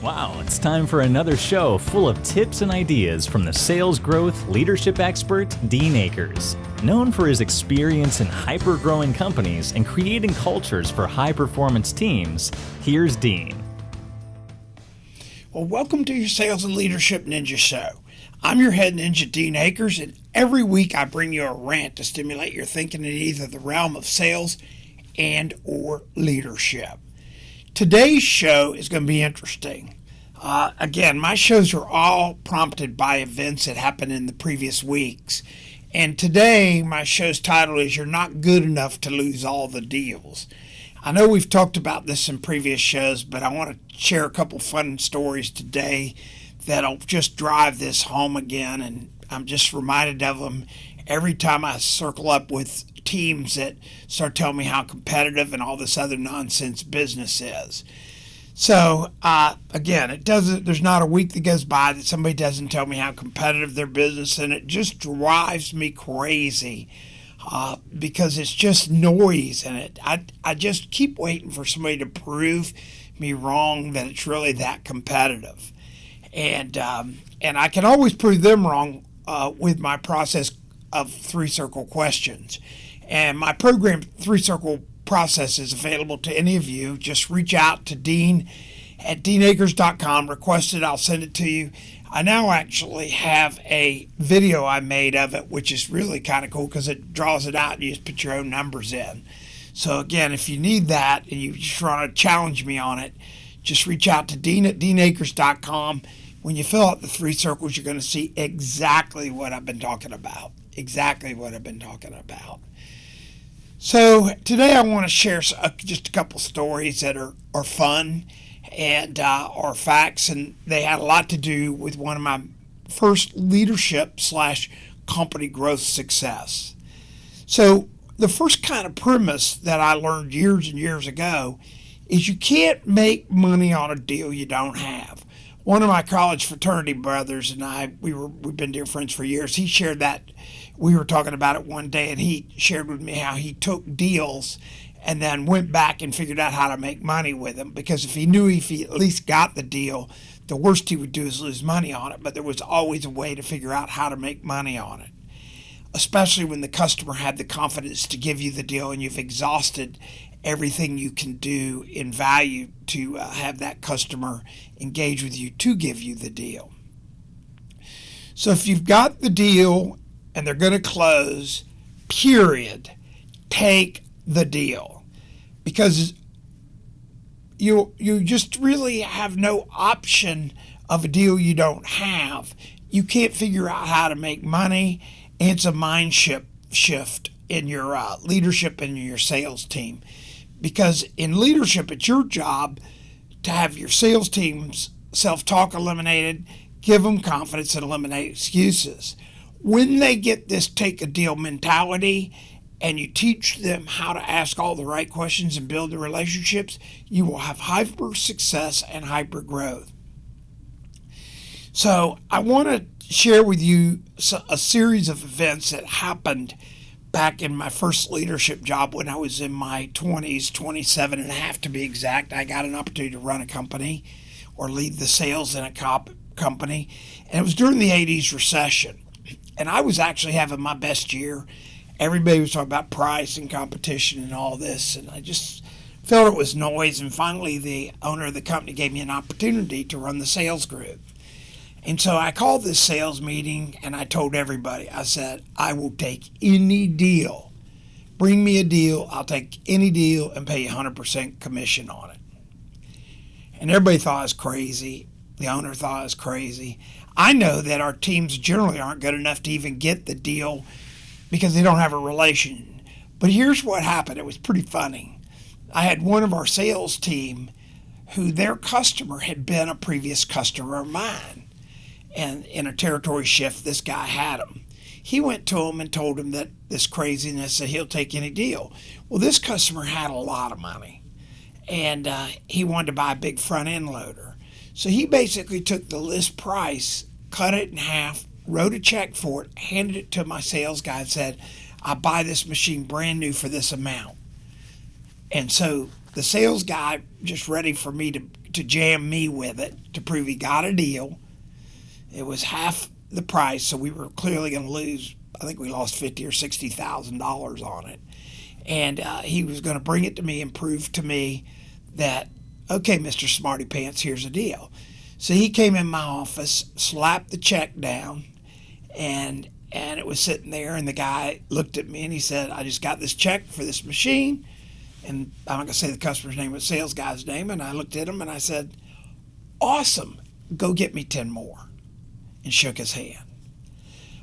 Wow, it's time for another show full of tips and ideas from the sales growth leadership expert, Dean Akers. Known for his experience in hyper-growing companies and creating cultures for high-performance teams, here's Dean. Well, welcome to your Sales and Leadership Ninja Show. I'm your head ninja, Dean Akers, and every week I bring you a rant to stimulate your thinking in either the realm of sales and or leadership. Today's show is going to be interesting. Again, my shows are all prompted by events that happened in the previous weeks. And today, my show's title is You're Not Good Enough to Lose All the Deals. I know we've talked about this in previous shows, but I want to share a couple fun stories today that'll just drive this home again. And I'm just reminded of them every time I circle up with teams that start telling me how competitive and all this other nonsense business is. So again, there's not a week that goes by that somebody doesn't tell me how competitive their business, and it just drives me crazy because it's just noise, and I just keep waiting for somebody to prove me wrong that it's really that competitive, and I can always prove them wrong with my process of 3-circle questions. And my program, 3-Circle Process, is available to any of you. Just reach out to Dean at deanakers.com. Request it. I'll send it to you. I now actually have a video I made of it, which is really kind of cool because it draws it out and you just put your own numbers in. So again, if you need that and you just want to challenge me on it, just reach out to Dean at deanakers.com. When you fill out the 3 circles, you're going to see exactly what I've been talking about. So today I want to share just a couple stories that are fun and are facts, and they had a lot to do with one of my first leadership / company growth success. So the first kind of premise that I learned years and years ago is you can't make money on a deal you don't have. One of my college fraternity brothers and I, we've been dear friends for years. He shared that. We were talking about it one day, and he shared with me how he took deals and then went back and figured out how to make money with them. Because if he at least got the deal, the worst he would do is lose money on it. But there was always a way to figure out how to make money on it, especially when the customer had the confidence to give you the deal and you've exhausted everything you can do in value to have that customer engage with you to give you the deal. So if you've got the deal and they're going to close, period, take the deal. Because you just really have no option of a deal you don't have. You can't figure out how to make money, and it's a mind shift in your leadership and your sales team. Because in leadership, it's your job to have your sales team's self-talk eliminated, give them confidence, and eliminate excuses. When they get this take a deal mentality and you teach them how to ask all the right questions and build the relationships, you will have hyper success and hyper growth. So I want to share with you a series of events that happened back in my first leadership job when I was in my 20s, 27 and a half to be exact. I got an opportunity to run a company or lead the sales in a company, and it was during the 80s recession. And I was actually having my best year. Everybody was talking about price and competition and all this, and I just felt it was noise. And finally, the owner of the company gave me an opportunity to run the sales group. And so I called this sales meeting, and I told everybody, I said, I will take any deal. Bring me a deal. I'll take any deal and pay you 100% commission on it. And everybody thought I was crazy. The owner thought I was crazy. I know that our teams generally aren't good enough to even get the deal because they don't have a relation. But here's what happened. It was pretty funny. I had one of our sales team who their customer had been a previous customer of mine. And in a territory shift, this guy had him. He went to him and told him that this craziness, that he'll take any deal. Well, this customer had a lot of money, and he wanted to buy a big front end loader. So he basically took the list price, cut it in half, wrote a check for it, handed it to my sales guy and said, I'll buy this machine brand new for this amount. And so the sales guy, just ready for me to jam me with it to prove he got a deal. It was half the price, so we were clearly going to lose. I think we lost $50,000 or $60,000 on it. And he was going to bring it to me and prove to me that, okay, Mr. Smarty Pants, here's a deal. So he came in my office, slapped the check down, and it was sitting there, and the guy looked at me and he said, I just got this check for this machine. And I'm not going to say the customer's name, but the sales guy's name. And I looked at him and I said, awesome, go get me 10 more. And shook his hand.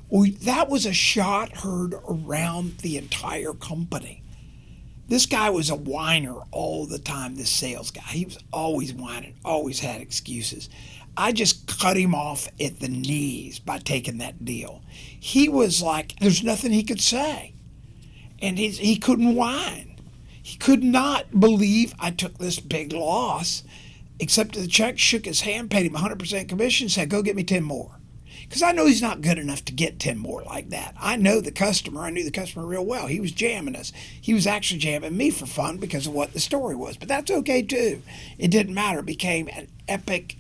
Well, that was a shot heard around the entire company. This guy was a whiner all the time, this sales guy. He was always whining, always had excuses. I just cut him off at the knees by taking that deal. He was like, there's nothing he could say. And he couldn't whine. He could not believe I took this big loss, accepted the check, shook his hand, paid him 100% commission, said, go get me 10 more. Because I know he's not good enough to get 10 more like that. I know the customer. I knew the customer real well. He was jamming us. He was actually jamming me for fun because of what the story was. But that's okay, too. It didn't matter. It became an epic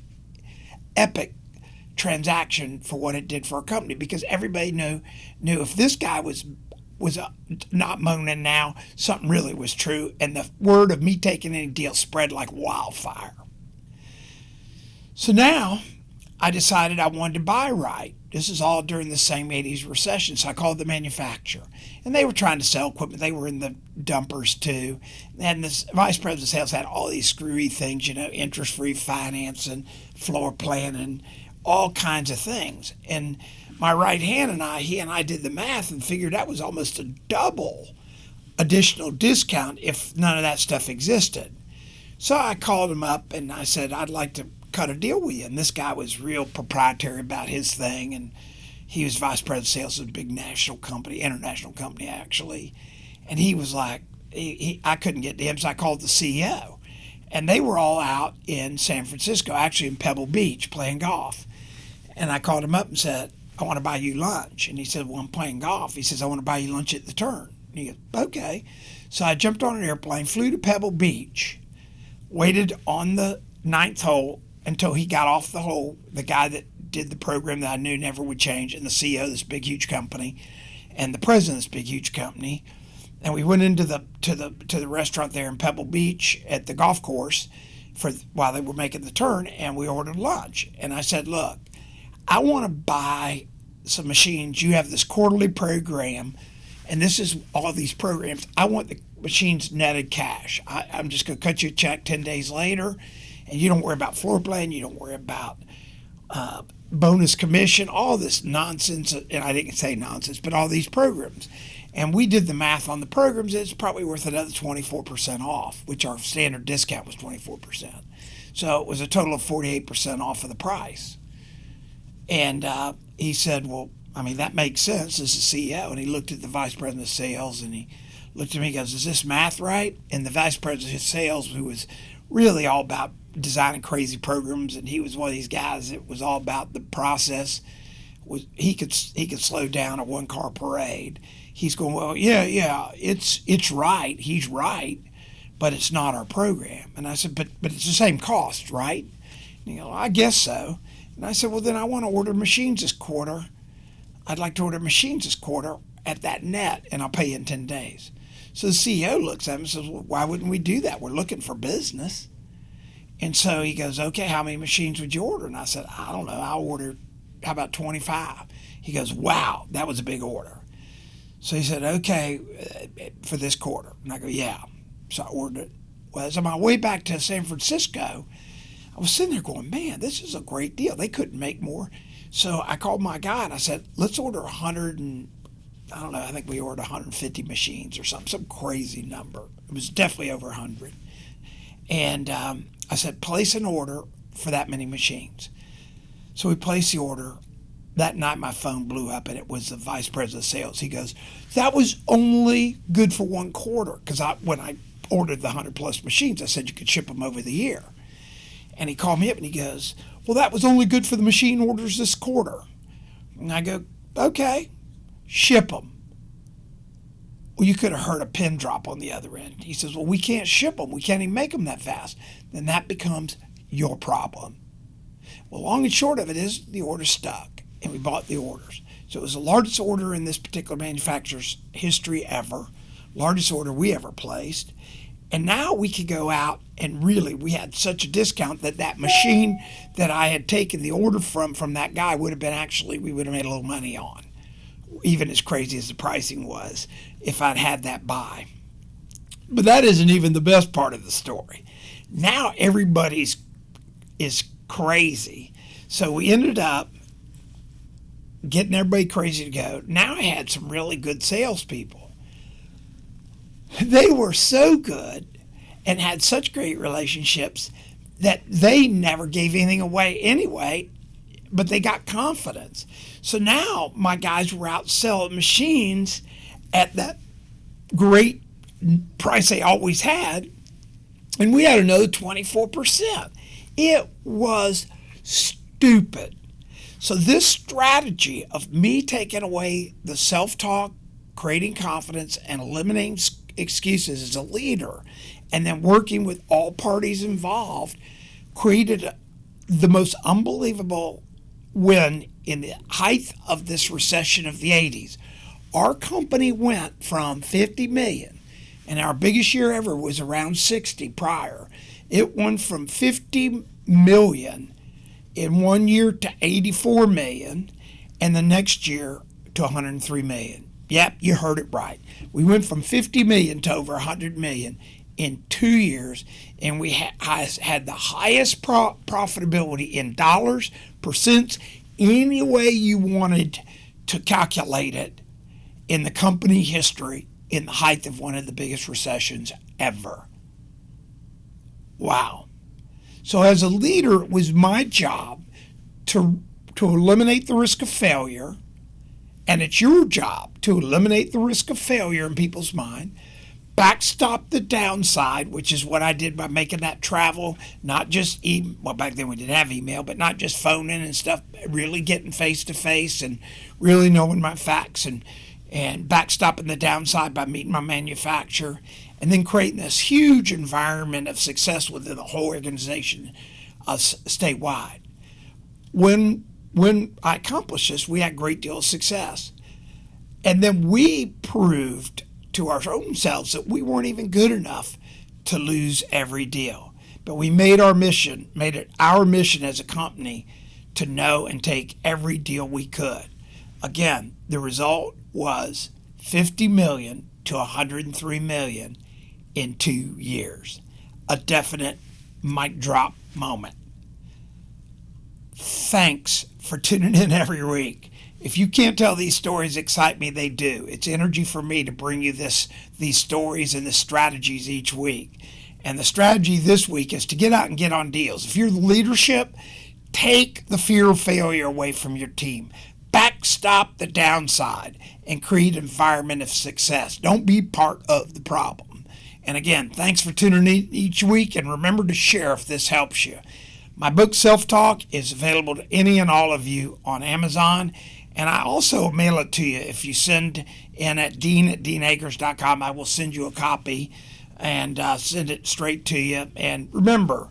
transaction for what it did for our company because everybody knew if this guy was not moaning now, something really was true. And the word of me taking any deal spread like wildfire. So now I decided I wanted to buy right. This is all during the same 80s recession. So I called the manufacturer. And they were trying to sell equipment. They were in the dumpers too. And the vice president of sales had all these screwy things, interest-free financing, floor planning, all kinds of things. And my right hand and he and I did the math and figured that was almost a double additional discount if none of that stuff existed. So I called him up and I said, I'd like to cut a deal with you. And this guy was real proprietary about his thing. And he was vice president of sales of a big national company, international company actually. And he was like, I couldn't get to him. So I called the CEO. And they were all out in San Francisco, actually in Pebble Beach, playing golf. And I called him up and said, I want to buy you lunch. And he said, well, I'm playing golf. He says, I want to buy you lunch at the turn. And he goes, okay. So I jumped on an airplane, flew to Pebble Beach, waited on the ninth hole until he got off the hole, the guy that did the program that I knew never would change, and the CEO of this big, huge company, and the president of this big, huge company. And we went into the restaurant there in Pebble Beach at the golf course while they were making the turn, and we ordered lunch. And I said, look, I want to buy some machines. You have this quarterly program, and this is all these programs. I want the machines netted cash. I'm just going to cut you a check 10 days later, and you don't worry about floor plan. You don't worry about bonus commission, all this nonsense. And I didn't say nonsense, but all these programs. And we did the math on the programs. It's probably worth another 24% off, which our standard discount was 24%. So it was a total of 48% off of the price. And he said, well, I mean, that makes sense as the CEO. And he looked at the vice president of sales and he looked at me and goes, is this math right? And the vice president of sales, who was really all about designing crazy programs, and he was one of these guys that was all about the process, he could slow down a one-car parade. He's going, well, yeah, it's right. He's right, but it's not our program. And I said, but it's the same cost, right? And I guess so. And I said, well, then I want to order machines this quarter. I'd like to order machines this quarter at that net, and I'll pay you in 10 days. So the CEO looks at him and says, well, why wouldn't we do that? We're looking for business. And so he goes, okay, how many machines would you order? And I said, I don't know. I'll order, how about 25? He goes, wow, that was a big order. So he said, okay, for this quarter. And I go, yeah. So I ordered it. Well, as on my way back to San Francisco, I was sitting there going, man, this is a great deal. They couldn't make more. So I called my guy and I said, let's order 100 and, I don't know, I think we ordered 150 machines or something, some crazy number. It was definitely over 100. And I said, place an order for that many machines. So we placed the order. That night my phone blew up and it was the vice president of sales. He goes, that was only good for one quarter. Because when I ordered the 100 plus machines, I said you could ship them over the year. And he called me up and he goes, well, that was only good for the machine orders this quarter. And I go, okay, ship them. Well, you could have heard a pin drop on the other end. He says, well, we can't ship them. We can't even make them that fast. Then that becomes your problem. Well, long and short of it is the order stuck, and we bought the orders. So it was the largest order in this particular manufacturer's history ever, largest order we ever placed. And now we could go out and really, we had such a discount that machine that I had taken the order from that guy would have been we would have made a little money on, even as crazy as the pricing was, if I'd had that buy. But that isn't even the best part of the story. Now everybody's is crazy. So we ended up getting everybody crazy to go. Now I had some really good salespeople. They were so good and had such great relationships that they never gave anything away anyway, but they got confidence. So now my guys were out selling machines at that great price they always had, and we had another 24%. It was stupid. So this strategy of me taking away the self-talk, creating confidence, and eliminating excuses as a leader, and then working with all parties involved, created the most unbelievable win in the height of this recession of the 80s. Our company went from 50 million, and our biggest year ever was around 60 prior. It went from 50 million in 1 year to 84 million, and the next year to 103 million. Yep, you heard it right. We went from 50 million to over 100 million in 2 years, and we had the highest profitability in dollars, percents, any way you wanted to calculate it in the company history in the height of one of the biggest recessions ever. Wow. So as a leader, it was my job to eliminate the risk of failure. And it's your job to eliminate the risk of failure in people's mind, backstop the downside, which is what I did by making that travel, not just well, back then we didn't have email, but not just phoning and stuff, really getting face to face and really knowing my facts, and backstopping the downside by meeting my manufacturer, and then creating this huge environment of success within the whole organization statewide. When I accomplished this, we had a great deal of success. And then we proved to our own selves that we weren't even good enough to lose every deal. But we made it our mission as a company to know and take every deal we could. Again, the result was 50 million to 103 million in 2 years. A definite mic drop moment. Thanks for tuning in every week. If you can't tell these stories excite me, they do. It's energy for me to bring you these stories and the strategies each week. And the strategy this week is to get out and get on deals. If you're the leadership, take the fear of failure away from your team. Backstop the downside and create an environment of success. Don't be part of the problem. And again, thanks for tuning in each week, and remember to share if this helps you. My book, Self-Talk, is available to any and all of you on Amazon, and I also mail it to you. If you send in at dean@deanakers.com, I will send you a copy and send it straight to you. And remember,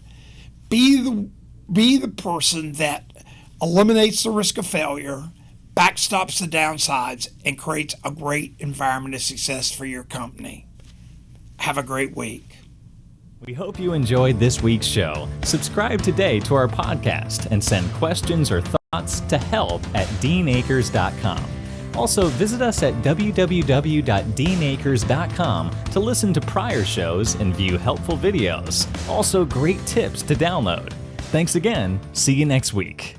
be the person that eliminates the risk of failure, backstops the downsides, and creates a great environment of success for your company. Have a great week. We hope you enjoyed this week's show. Subscribe today to our podcast and send questions or thoughts to help@deanakers.com. Also, visit us at www.deanakers.com to listen to prior shows and view helpful videos. Also, great tips to download. Thanks again. See you next week.